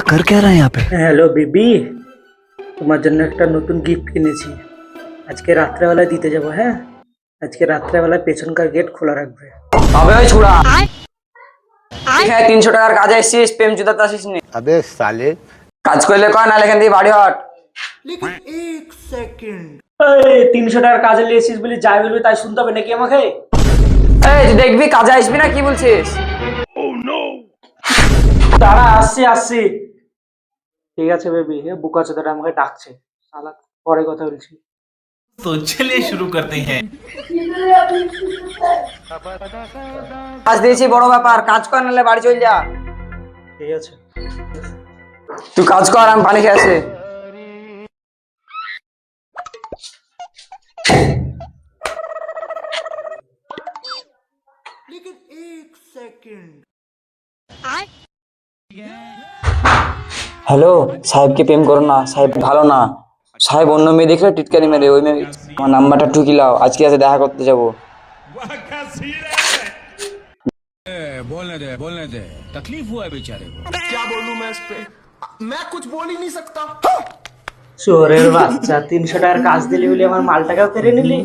कर क्या रहा है यहाँ पे? হ্যালো বেবি, তোমার জন্য একটা নতুন গিফট কিনেছি। আজকে রাত্রেবেলায় দিতে যাব। হ্যাঁ, আজকে রাত্রেবেলায় পেছনকার গেট খোলা রাখবে। আবে ওই ছুড়া, হ্যাঁ 300 টাকার কাজে এসেছিস, প্রেম জুতাতে আসিস নি। अबे साले কাজ করলে কয়, না এখান থেকে বাড়ি হট। এই 300 টাকার কাজে লিয়েছিস বলি যাই বলবি তাই শুনতে হবে নাকি আমাকে? এই তুই দেখবি কাজে আসবি না, কি বলছিস? দাঁড়া, আসছি আসছি। ঠিক আছে বেবি, বুকা চোদাটা আমাকে ডাকছে। শালা, পরে কথা বলছি। तो चलिए शुरू करते हैं। কাজ দিয়েছি, বড় ব্যাপার, কাজ কর নাহলে বাড়ি চল যা। ঠিক আছে। তুই কাজ কর, আমি পানি খেয়ে আসি। হ্যালো, সাহেবকে প্রেম করো না, সাহেব ভালো না। সাহেব অন্য মেয়ে দেখলে টিটকারি মেরে, ওই মেয়ে আমার নাম্বারটা টুকি লাও, আজকে আছে দেখা করতে যাবো। बोलने दे तकलीफ हुआ है बेचारे को। क्या बोलूं मैं इस पे? मैं कुछ बोल ही नहीं सकता। চোরের বাচ্চা, 300 টাকার কাজ দিলি বলে আমার মালটাকেও কেড়ে নিলি।